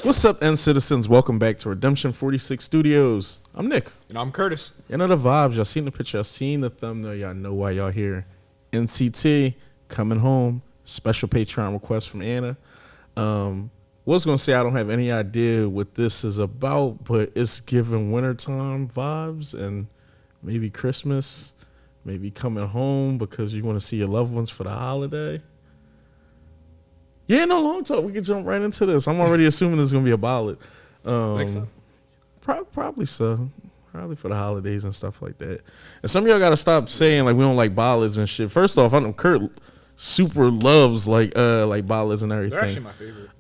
What's up, N citizens? Welcome back to Redemption 46 Studios. I'm Nick. And I'm Curtis. You know the vibes. Y'all seen the picture. Y'all seen the thumbnail. Y'all know why y'all here. NCT coming home. Special Patreon request from Anna. Was gonna say I don't have any idea what this is about, but it's giving wintertime vibes and maybe Christmas, maybe coming home because you want to see your loved ones for the holiday. Yeah, no long talk. We can jump right into this. I'm already assuming this is gonna be a ballad. Think so? Probably so. Probably for the holidays and stuff like that. And some of y'all gotta stop saying like we don't like ballads and shit. First off, I know Kurt super loves like ballads and everything. They're actually my favorite.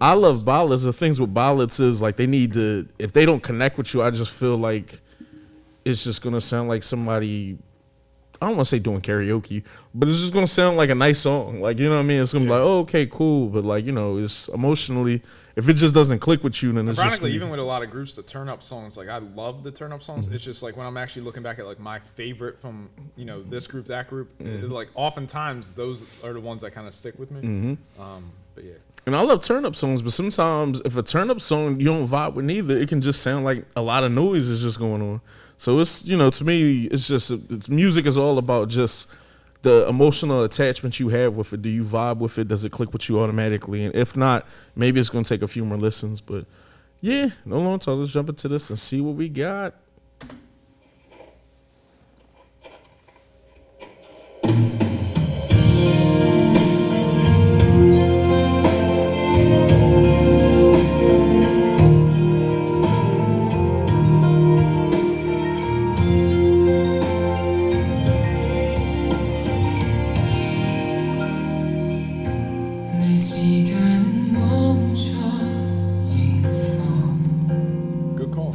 I love ballads. The things with ballads is like they need to, if they don't connect with you, I just feel like it's just gonna sound like somebody, I don't want to say doing karaoke, but it's just gonna sound like a nice song. Like, you know what I mean? It's gonna be like, oh, okay, cool, but like, you know, it's emotionally, if it just doesn't click with you, then it's Ironically, just even with a lot of groups, the turn up songs, like I love the turn up songs. Mm-hmm. It's just like when I'm actually looking back at like my favorite from, you know, this group, that group, like oftentimes those are the ones that kind of stick with me. Mm-hmm. But yeah. And I love turn up songs, but sometimes if a turn up song you don't vibe with neither, it can just sound like a lot of noise is just going on. So it's, you know, to me, it's music is all about just the emotional attachment you have with it. Do you vibe with it? Does it click with you automatically? And if not, maybe it's going to take a few more listens. But yeah, no long talk. Let's jump into this and see what we got. Good call.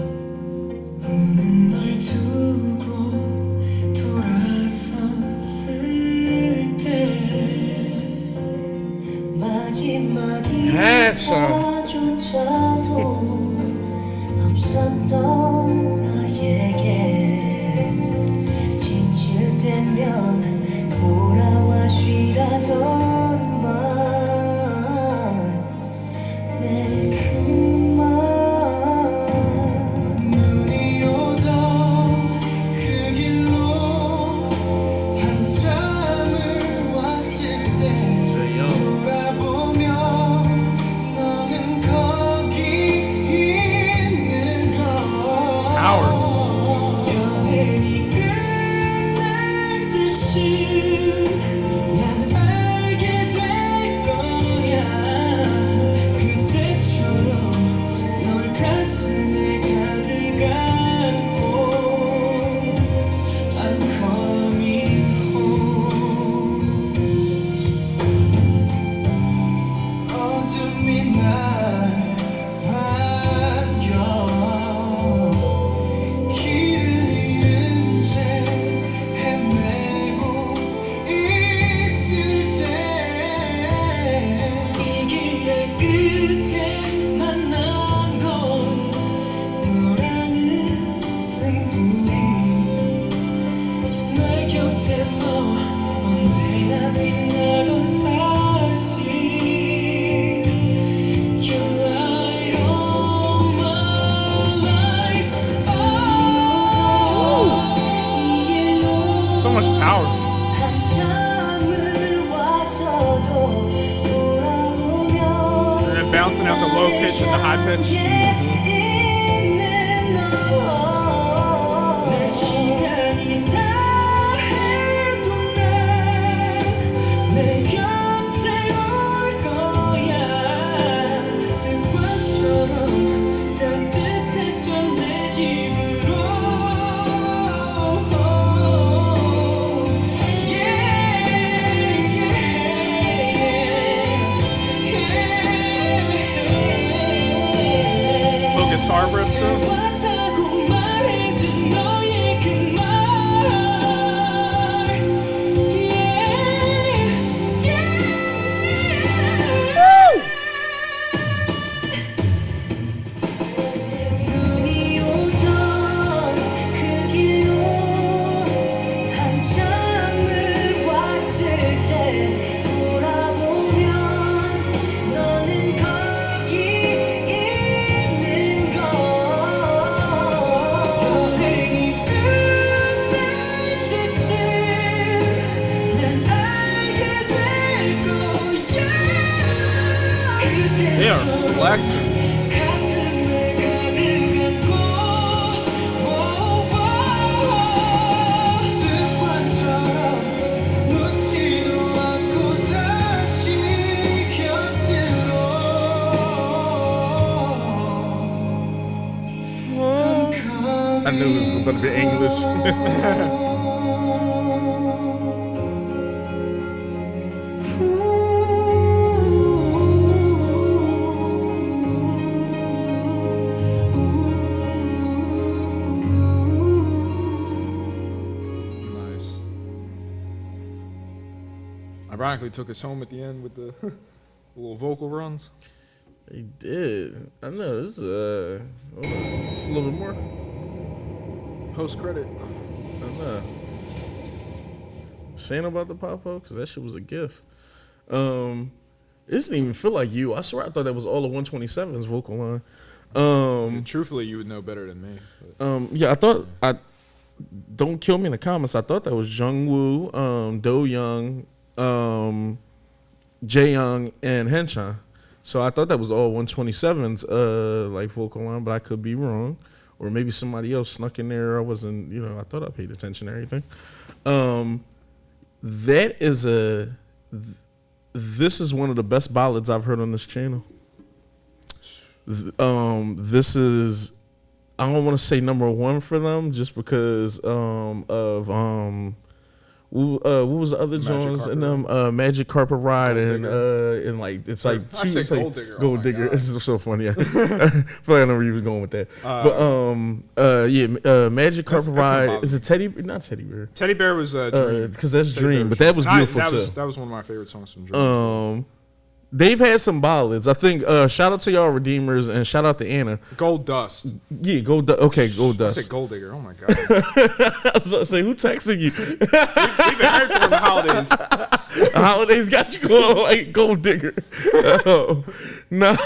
Handsome. 없었던 나에게 지칠 때면 돌아와 쉬라던 말내그말 눈이 오던 그 길로 한참을 왔을 때 돌아보면 너는 거기 있는 걸 여행이 끝날 듯이 난 알게 될 거야 그때처럼 널 가슴에 가득 안고 I'm coming home 어둠이 날 반겨 길을 잃은 채 헤매고 있을 때 이 길의 끝에 만난 건 너라는 생물이 내 곁에서 언제나 빛나던 사실 You are all my life So much power. 한참을 왔어도 돌아보면 And then bouncing out the low pitch and the high pitch. 있는 내 시간이 다 해도 난내 곁에 올 거야 습관처럼 따뜻했던 내 집으로 Little guitar riff too. 왔다고 말해준 너의 그 말 눈이 오던 그 길로 한참을 왔을 때 돌아보면 너는 거기 I knew it was going to be English. Nice. Ironically, took us home at the end with the little vocal runs. They did. I know. This is hold on. Just a little bit more. Post credit. I know. Saying about the pop-up, because that shit was a gift. It doesn't even feel like you. I swear I thought that was all of 127's vocal line. Truthfully, you would know better than me. But. Yeah, I thought don't kill me in the comments. I thought that was Jungwoo, Do Young, Jae Young, and Henchan. So I thought that was all 127's like vocal line, but I could be wrong, or maybe somebody else snuck in there. I wasn't, I thought I paid attention to everything. This is one of the best ballads I've heard on this channel. This is, I don't want to say number one for them just because of what was the other Jones in them? Magic Carpet Ride and like it's like I say Gold Digger. Gold Digger. It's so funny. Yeah. I feel like I know where you were going with that. Magic Carpet Ride. Is it not Teddy Bear? Teddy Bear was Dream. Because that's Dream, but that was beautiful too. That was one of my favorite songs from Dream. They've had some ballads. I think shout out to y'all Redeemers and shout out to Anna. Gold Dust. Yeah, Gold Dust. Okay, Gold Dust. I said Gold Digger. Oh my god. I was going to say, who texting you? We've been married for the holidays. The holidays got you going like Gold Digger. Nah.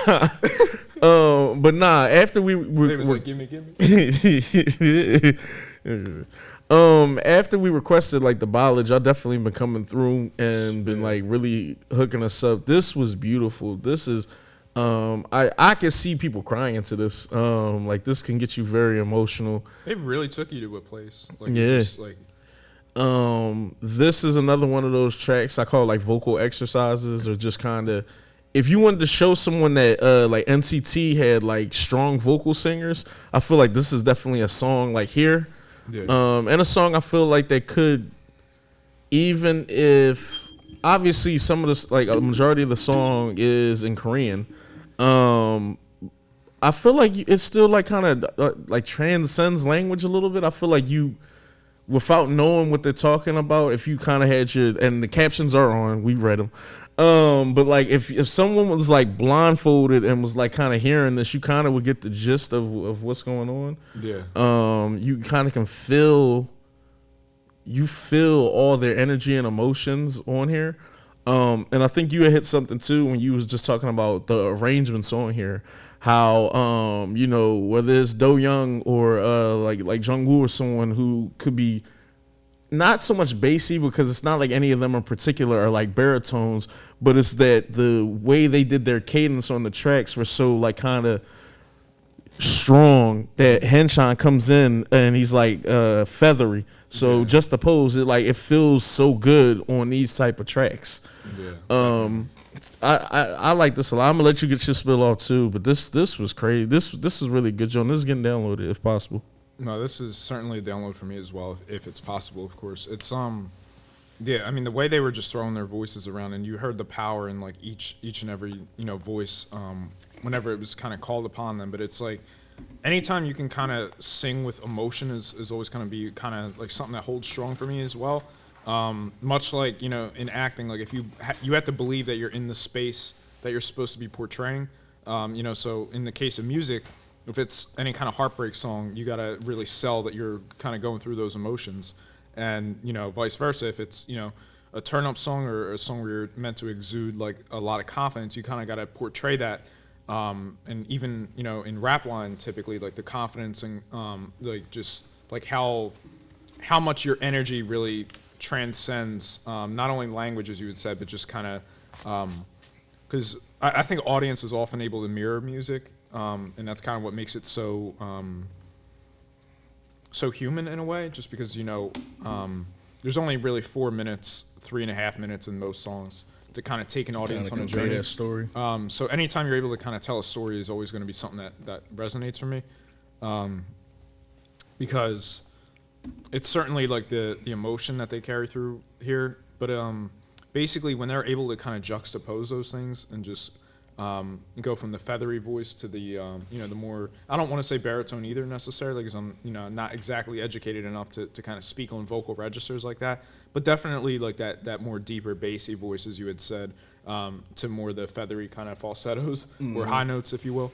But nah, after we was like, gimme. After we requested like the ballad, y'all definitely been coming through and been like really hooking us up. This was beautiful. This is I can see people crying to this. Like this can get you very emotional. It really took you to a place. Like, yeah. Just, like, this is another one of those tracks I call like vocal exercises, or just kind of if you wanted to show someone that like NCT had like strong vocal singers, I feel like this is definitely a song like here. Yeah. And a song I feel like they could, even if obviously some of this, like a majority of the song is in Korean, I feel like it's still like kind of like transcends language a little bit. I feel like you, without knowing what they're talking about, if you kind of had your, and the captions are on, we read them. But like if someone was like blindfolded and was like kind of hearing this, you kind of would get the gist of what's going on. Yeah. You kind of can feel all their energy and emotions on here. And I think you had hit something too when you was just talking about the arrangements on here. How whether it's Do Young or like Jungwoo or someone who could be not so much bassy, because it's not like any of them in particular are like baritones, but it's that the way they did their cadence on the tracks were so like kind of strong that Henchan comes in and he's like feathery. So yeah. Just the pose, it feels so good on these type of tracks. Yeah. I like this a lot. I'm gonna let you get your spill off too, but this was crazy. This is really good, John. This is getting downloaded if possible. No, this is certainly a download for me as well, if it's possible, of course. It's yeah, I mean the way they were just throwing their voices around, and you heard the power in like each and every voice whenever it was kind of called upon them. But it's like anytime you can kind of sing with emotion is always going to be kind of like something that holds strong for me as well. Much like in acting, like if you have to believe that you're in the space that you're supposed to be portraying. So in the case of music, if it's any kind of heartbreak song, you got to really sell that you're kind of going through those emotions. And, vice versa, if it's, a turn-up song or a song where you're meant to exude, like, a lot of confidence, you kind of got to portray that. And even, in rap line, typically, like, the confidence and, like, just, like, how much your energy really transcends not only language, as you had said, but just kind of, because I think audience is often able to mirror music. And that's kind of what makes it so so human in a way, just because there's only really 4 minutes, 3.5 minutes in most songs to kind of take an audience on a journey. That story. So anytime you're able to kind of tell a story is always going to be something that resonates for me. because it's certainly like the emotion that they carry through here, but basically when they're able to kind of juxtapose those things and just go from the feathery voice to the the more, I don't want to say baritone either necessarily, because I'm not exactly educated enough to kind of speak on vocal registers like that, but definitely like that more deeper bassy voice, as you had said, to more the feathery kind of falsettos or high notes, if you will.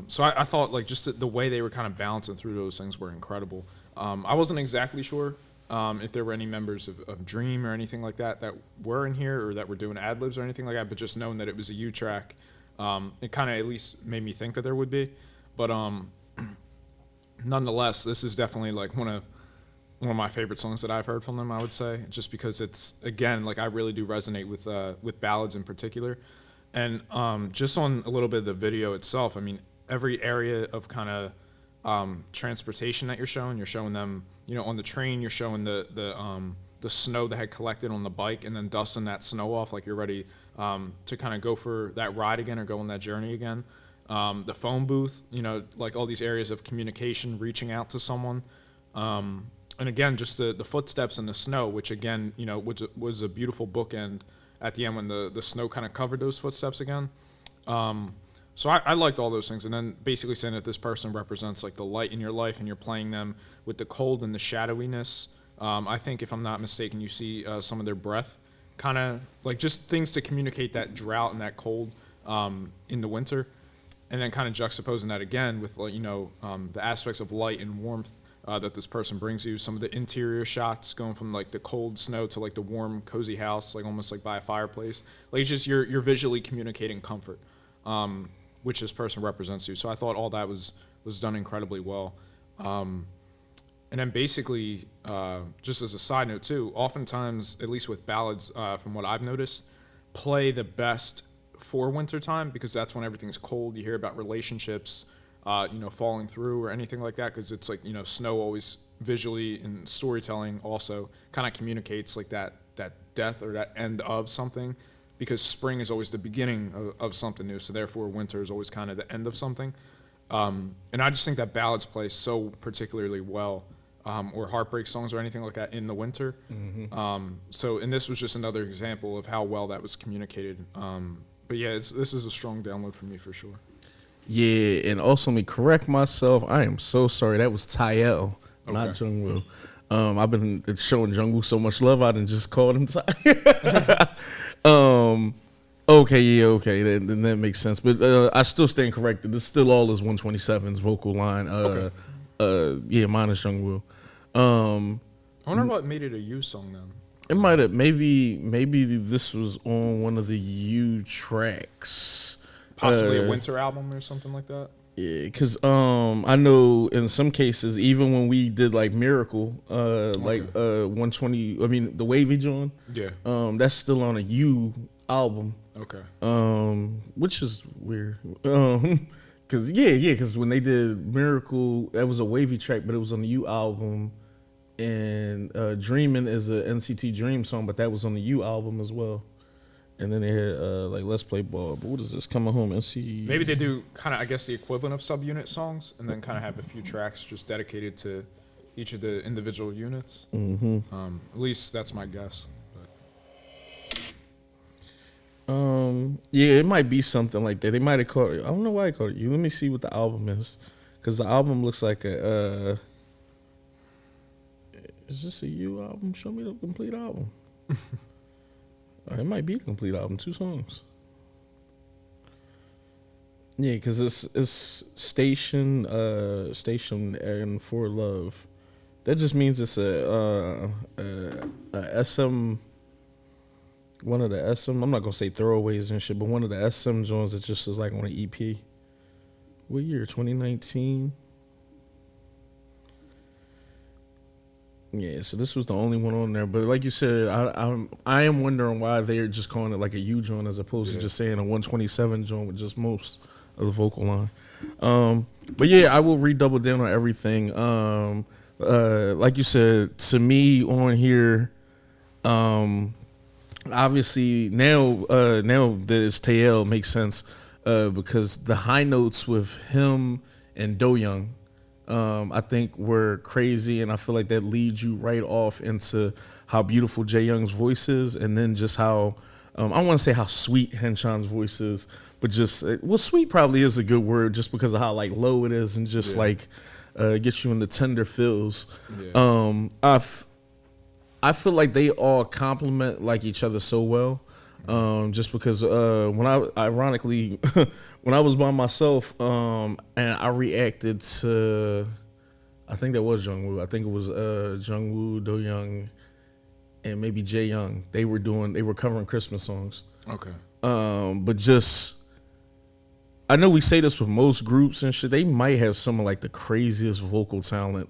So I thought like just the way they were kind of balancing through those things were incredible. I wasn't exactly sure if there were any members of Dream or anything like that were in here or that were doing ad libs or anything like that, but just knowing that it was a U track, it kind of at least made me think that there would be. But nonetheless, this is definitely like one of my favorite songs that I've heard from them, I would say, just because it's, again, like I really do resonate with ballads in particular. And just on a little bit of the video itself, I mean, every area of kind of transportation that you're showing them, on the train, you're showing the snow that had collected on the bike and then dusting that snow off like you're ready to kind of go for that ride again or go on that journey again. The phone booth, like all these areas of communication, reaching out to someone. And again, just the footsteps in the snow, which again, was a beautiful bookend at the end when the snow kind of covered those footsteps again. So I liked all those things. And then basically saying that this person represents like the light in your life and you're playing them with the cold and the shadowiness. I think if I'm not mistaken, you see some of their breath, kind of like just things to communicate that drought and that cold in the winter. And then kind of juxtaposing that again with the aspects of light and warmth that this person brings you. Some of the interior shots going from like the cold snow to like the warm, cozy house, like almost like by a fireplace. Like it's just you're visually communicating comfort, which this person represents you. So I thought all that was done incredibly well. And then basically, just as a side note too, oftentimes, at least with ballads, from what I've noticed, play the best for wintertime because that's when everything's cold. You hear about relationships, falling through or anything like that, because it's like, snow always visually in storytelling also kind of communicates like that death or that end of something, because spring is always the beginning of something new, so therefore winter is always kind of the end of something. And I just think that ballads play so particularly well, or heartbreak songs or anything like that in the winter. And this was just another example of how well that was communicated. But yeah, this is a strong download for me for sure. Yeah, and also let me correct myself. I am so sorry. That was Tyel, not Jungwoo. I've been showing Jungwoo so much love, I didn't just call him Tyel. Okay, then that makes sense. But I still stand corrected. This still all is 127's vocal line. Minus Jungwoo. I wonder what made it a U song then. It might have maybe this was on one of the U tracks. Possibly a winter album or something like that. Yeah, because I know in some cases, even when we did like Miracle, 120, I mean the Wavy Joint, that's still on a U album. Okay. Which is weird. Because when they did Miracle, that was a Wavy track, but it was on the U album. And Dreamin' is a NCT Dream song, but that was on the U album as well. And then they had like Let's Play Ball. But what is this? Coming Home, NCT. Maybe they do kind of, I guess, the equivalent of subunit songs, and then kind of have a few tracks just dedicated to each of the individual units. At least that's my guess. Yeah, it might be something like that. They might have called it. I don't know why they called it U. Let me see what the album is, because the album looks like a. Is this a U album? Show me the complete album. It might be the complete album, 2 songs. Yeah, because it's Station and For Love. That just means it's a SM. One of the SM. I'm not gonna say throwaways and shit, but one of the SM joints that just is like on an EP. What year? 2019. Yeah, so this was the only one on there. But like you said, I am wondering why they're just calling it like a U joint as opposed to just saying a 127 joint with just most of the vocal line. But yeah, I will redouble down on everything. Like you said, to me on here, obviously now that it's Taeyel makes sense because the high notes with him and Do Young I think were crazy, and I feel like that leads you right off into how beautiful Jae Young's voice is, and then just how I want to say how sweet Henchan's voice is, but just well, sweet probably is a good word just because of how like low it is and just like gets you in the tender feels. Yeah. I feel like they all complement like each other so well. Just because when I ironically when I was by myself and I reacted to, I think that was Jungwoo. I think it was Jungwoo, Do Young, and maybe Jae Young. They were covering Christmas songs. Okay. But just I know we say this with most groups and shit. They might have some of like the craziest vocal talent,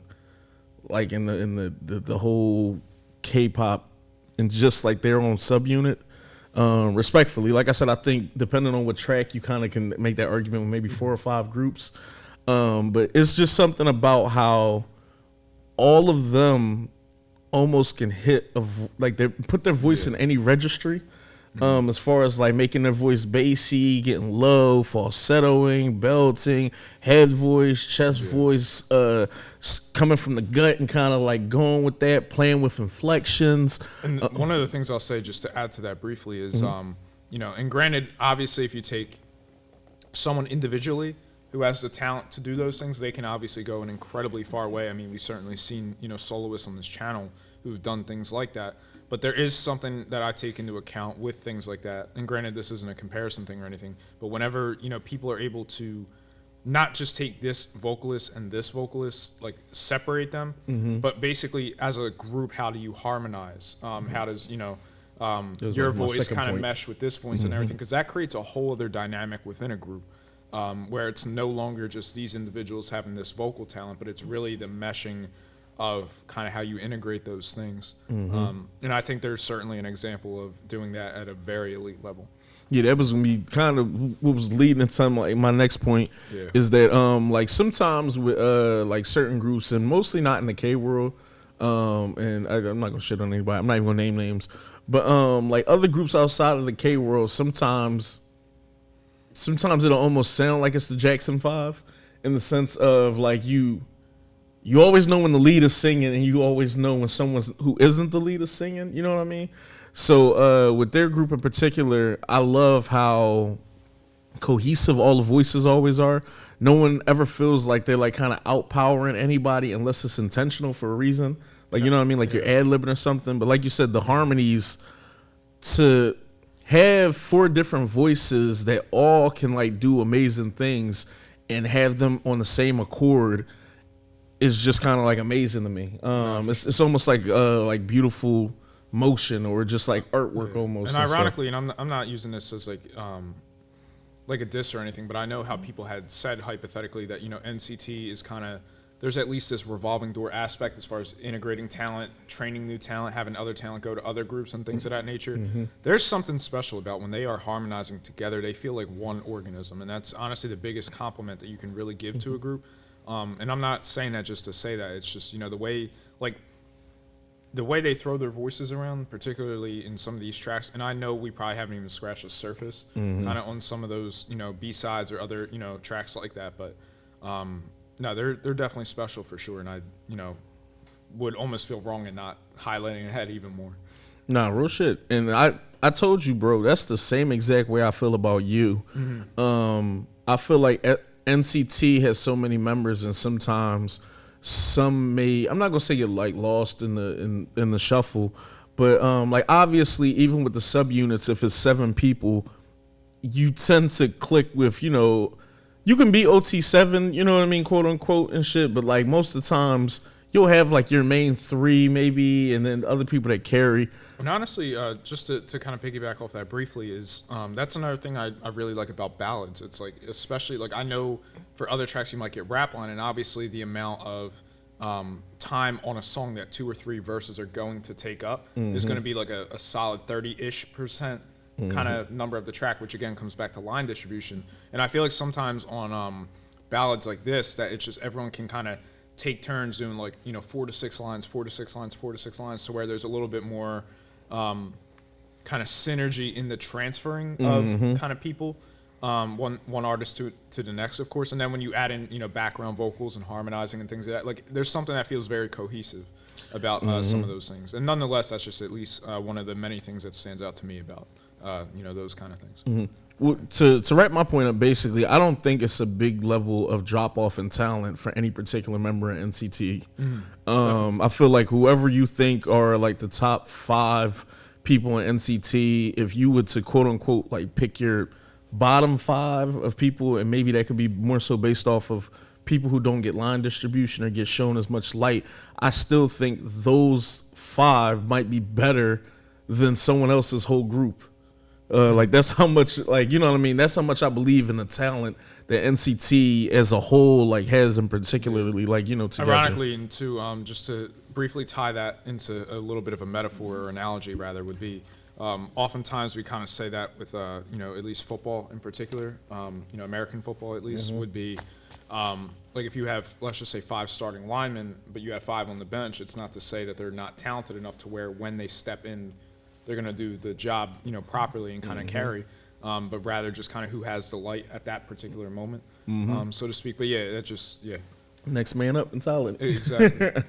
like in the whole K-pop and just like their own subunit. Respectfully, like I said, I think depending on what track you kind of can make that argument with maybe 4 or 5 groups. But it's just something about how all of them almost can hit like they put their voice in any registry. As far as like making their voice bassy, getting low, falsettoing, belting, head voice, chest voice, coming from the gut and kind of like going with that, playing with inflections. And one of the things I'll say, just to add to that briefly, is you know, and granted, obviously, if you take someone individually who has the talent to do those things, they can obviously go an incredibly far way. I mean, we've certainly seen, you know, soloists on this channel who've done things like that. But there is something that I take into account with things like that. And granted, this isn't a comparison thing or anything, but whenever, you know, people are able to not just take this vocalist and this vocalist, like separate them, but basically as a group, how do you harmonize? How does, you know, your voice kind of mesh with this voice and everything? Because that creates a whole other dynamic within a group, where it's no longer just these individuals having this vocal talent, but it's really the meshing of kind of how you integrate those things. And I think there's certainly an example of doing that at a very elite level. Yeah, that was gonna be kind of what was leading into like my next point is that like sometimes with like certain groups, and mostly not in the K world, and I'm not gonna shit on anybody, I'm not even gonna name names, but like other groups outside of the K world, sometimes it'll almost sound like it's the Jackson 5 in the sense of like you always know when the lead is singing, and you always know when someone who isn't the lead is singing. You know what I mean? So with their group in particular, I love how cohesive all the voices always are. No one ever feels like they're like kind of outpowering anybody unless it's intentional for a reason. Like, you know what I mean? Like you're ad-libbing or something. But like you said, the harmonies, to have 4 different voices that all can like do amazing things and have them on the same accord is just kind of like amazing to me. It's almost like beautiful motion or just like artwork almost. And ironically, and I'm not using this as like a diss or anything, but I know how people had said hypothetically that, you know, NCT is kind of, there's at least this revolving door aspect as far as integrating talent, training new talent, having other talent go to other groups and things of that nature. There's something special about when they are harmonizing together, they feel like one organism. And that's honestly the biggest compliment that you can really give to a group. And I'm not saying that just to say that. It's just, you know, the way they throw their voices around, particularly in some of these tracks, and I know we probably haven't even scratched the surface kind of on some of those, you know, B-sides or other, you know, tracks like that. But no, they're definitely special for sure. And I, you know, would almost feel wrong in not highlighting ahead even more. Nah, real shit. And I told you, bro, that's the same exact way I feel about you. I feel like NCT has so many members, and sometimes some may, I'm not gonna say get like lost in the shuffle, but like obviously even with the subunits, if it's 7 people, you tend to click with, you know, you can be OT7, you know what I mean, quote unquote and shit, but like most of the times you'll have like your main 3 maybe, and then other people that carry. And honestly, just to kind of piggyback off that briefly, is that's another thing I really like about ballads. It's like, especially like I know for other tracks you might get rap line, and obviously the amount of time on a song that 2 or 3 verses are going to take up is going to be like a solid 30-ish% kind of number of the track, which again comes back to line distribution. And I feel like sometimes on ballads like this, that it's just everyone can kind of take turns doing like, you know, 4 to 6 lines, 4 to 6 lines, 4 to 6 lines, to where there's a little bit more kind of synergy in the transferring of kind of people. one artist to the next, of course, and then when you add in background vocals and harmonizing and things like that, like there's something that feels very cohesive about some of those things. And nonetheless, that's just at least one of the many things that stands out to me about those kind of things. Well, to wrap my point up, basically, I don't think it's a big level of drop off in talent for any particular member of NCT. I feel like whoever you think are like the top 5 people in NCT, if you were to quote unquote like pick your bottom 5 of people, and maybe that could be more so based off of people who don't get line distribution or get shown as much light, I still think those 5 might be better than someone else's whole group. Like that's how much, like, you know what I mean? That's how much I believe in the talent that NCT as a whole like has, and particularly like together. Ironically, and just to briefly tie that into a little bit of a metaphor or analogy, rather, would be oftentimes we kind of say that with at least football in particular, American football at least would be like if you have, let's just say, 5 starting linemen, but you have 5 on the bench. It's not to say that they're not talented enough to where when they step in, they're going to do the job, properly and kind of carry, but rather just kind of who has the light at that particular moment, so to speak. But yeah, that just, Next man up in talent. Exactly.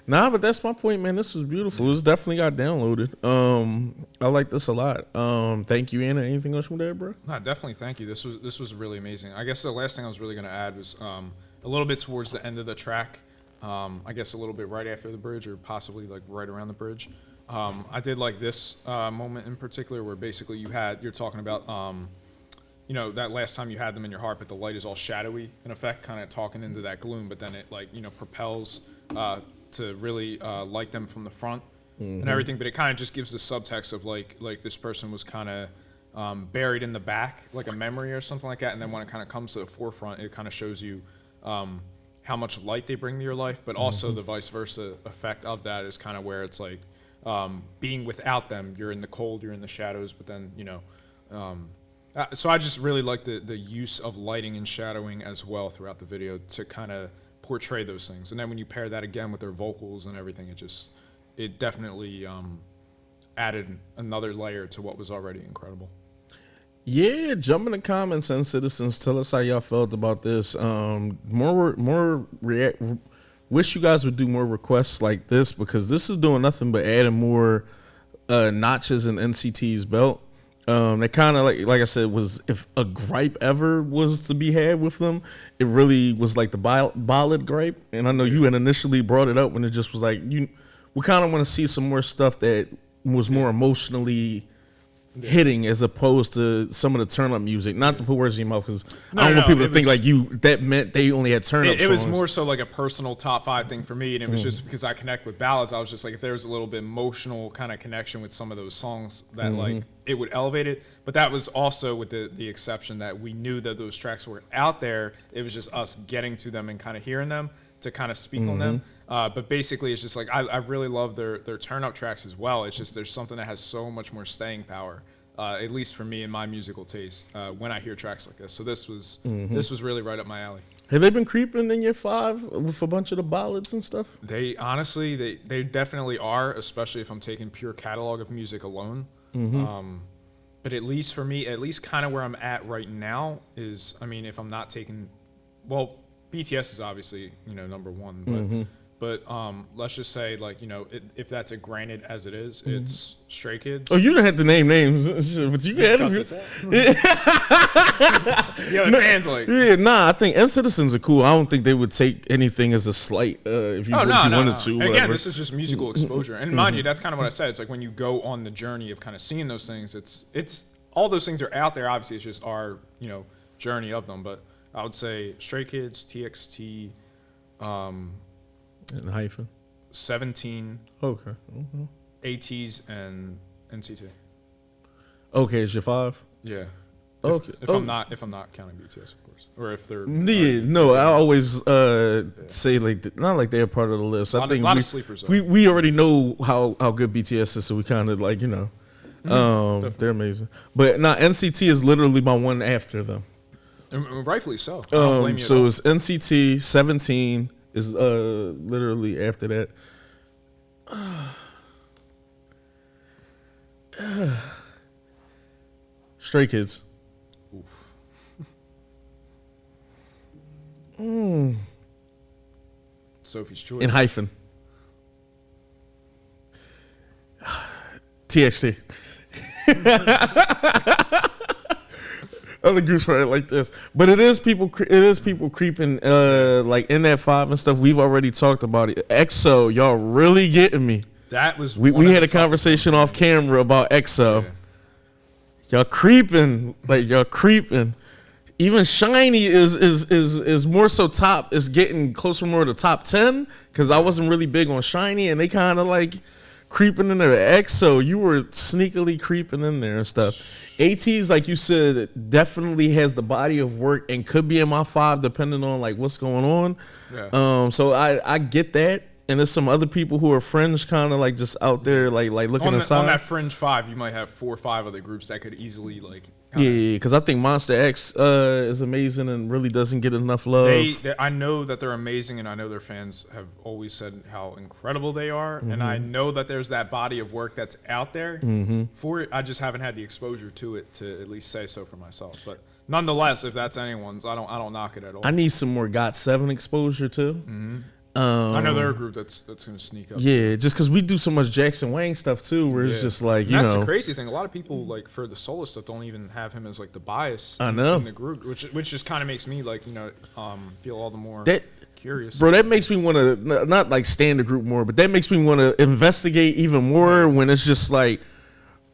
Nah, but that's my point, man. This was beautiful. This definitely got downloaded. I like this a lot. Thank you, Anna. Anything else from there, bro? No, definitely. Thank you. This was really amazing. I guess the last thing I was really going to add was a little bit towards the end of the track. I guess a little bit right after the bridge, or possibly like right around the bridge. I did like this moment in particular, where basically you're talking about, that last time you had them in your heart, but the light is all shadowy in effect, kind of talking into that gloom, but then it propels to really light them from the front and everything. But it kind of just gives the subtext of like this person was kind of buried in the back, like a memory or something like that. And then when it kind of comes to the forefront, it kind of shows you how much light they bring to your life, but also the vice versa effect of that is kind of where it's like, being without them, you're in the cold, you're in the shadows, but then so I just really like the use of lighting and shadowing as well throughout the video to kind of portray those things. And then when you pair that again with their vocals and everything, it definitely added another layer to what was already incredible. Yeah, jump in the comments, and citizens, tell us how y'all felt about this. Wish you guys would do more requests like this, because this is doing nothing but adding more notches in NCT's belt. That kind of like I said, was, if a gripe ever was to be had with them, it really was like the ballad gripe. And I know you had initially brought it up when it just was like, we kind of want to see some more stuff that was more emotionally hitting, as opposed to some of the turn up music. Not to put words in your mouth, because I don't want people to think like that meant they only had turn up songs. It was more so like a personal top 5 thing for me, and it was just because I connect with ballads. I was just like, if there was a little bit emotional kind of connection with some of those songs, that like it would elevate it. But that was also with the exception that we knew that those tracks were out there. It was just us getting to them and kind of hearing them to kind of speak on them. But basically, it's just like I really love their turn up tracks as well. It's just there's something that has so much more staying power, at least for me in my musical taste, when I hear tracks like this. So this was really right up my alley. Have they been creeping in your 5 with a bunch of the ballads and stuff? They honestly, they definitely are, especially if I'm taking pure catalog of music alone. But at least for me, at least kind of where I'm at right now is, I mean, if I'm not taking, well, BTS is obviously, number 1, but let's just say, like, if that's a granted as it is, it's Stray Kids. Oh, you don't have to name names, but you can. The fans like. Yeah, nah, I think N-Citizens are cool. I don't think they would take anything as a slight if you wanted to. Again, whatever. this is just musical exposure. And mind you, that's kind of what I said. It's like when you go on the journey of kind of seeing those things, it's all those things are out there. Obviously, it's just our, journey of them. But I would say Stray Kids, TXT, and hyphen 17, okay, ATs, and NCT. Okay, it's your 5. Yeah. Okay. If I'm not counting BTS, of course, or if they're I always say like not like they're part of the list. I think a lot of sleepers. We already know how good BTS is, so we kind of like they're amazing. But NCT is literally my one after them. And rightfully so. I don't blame you so it's NCT. 17 is literally after that. Stray Kids. Oof. Sophie's choice. In hyphen. TXT. Other groups right like this, but it is people. It is people creeping like in that 5 and stuff. We've already talked about it. EXO, y'all really getting me. That was we had a conversation off camera about EXO. Yeah. Y'all creeping, like y'all creeping. Even Shiny is more so top. Is getting closer more to top 10 because I wasn't really big on Shiny, and they kind of like creeping in there. EXO, you were sneakily creeping in there and stuff. AT's, like you said, definitely has the body of work and could be in my 5 depending on like what's going on. Yeah. So I get that. And there's some other people who are fringe, kind of like just out there, like looking aside. On that fringe 5, you might have 4 or 5 other groups that could easily like. Yeah, because I think Monster X is amazing and really doesn't get enough love. I know that they're amazing, and I know their fans have always said how incredible they are, and I know that there's that body of work that's out there for it. I just haven't had the exposure to it to at least say so for myself. But nonetheless, if that's anyone's, I don't knock it at all. I need some more GOT7 exposure too. I know they're a group that's going to sneak up. Yeah, just because we do so much Jackson Wang stuff too, where it's just like, and that's the crazy thing. A lot of people like for the solo stuff don't even have him as like the bias in the group, which just kind of makes me like feel all the more curious. Bro, that makes me want to not like stand the group more, but that makes me want to investigate even more when it's just like,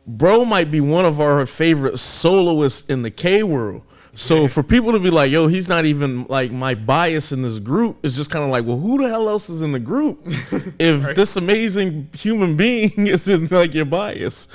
bro might be one of our favorite soloists in the K world. So for people to be like, yo, he's not even like my bias in this group, it's just kind of like, well, who the hell else is in the group if this amazing human being isn't like your bias?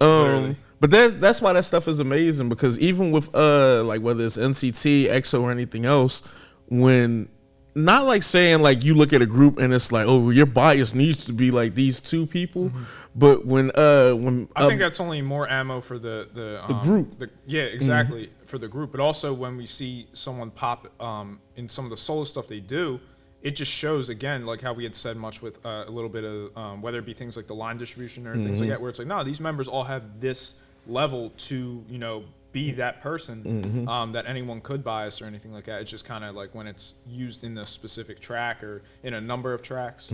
But that's why that stuff is amazing, because even with like whether it's NCT, EXO, or anything else, when not like saying like you look at a group and it's like, oh, your bias needs to be like these 2 people, but when I think that's only more ammo for the group. Exactly, for the group. But also when we see someone pop in some of the solo stuff they do, it just shows again like how we had said much with a little bit of whether it be things like the line distribution or things like that, where it's like, no, these members all have this level to be that person that anyone could bias or anything like that. It's just kind of like when it's used in a specific track or in a number of tracks.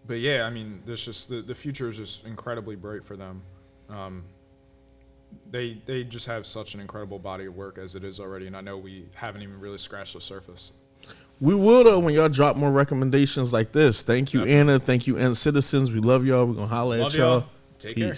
But yeah, I mean, there's just the future is just incredibly bright for them. They just have such an incredible body of work as it is already, and I know we haven't even really scratched the surface. We will though when y'all drop more recommendations like this. Thank you, Anna. Thank you, Citizens. We love y'all. We're gonna holla at y'all. Take care.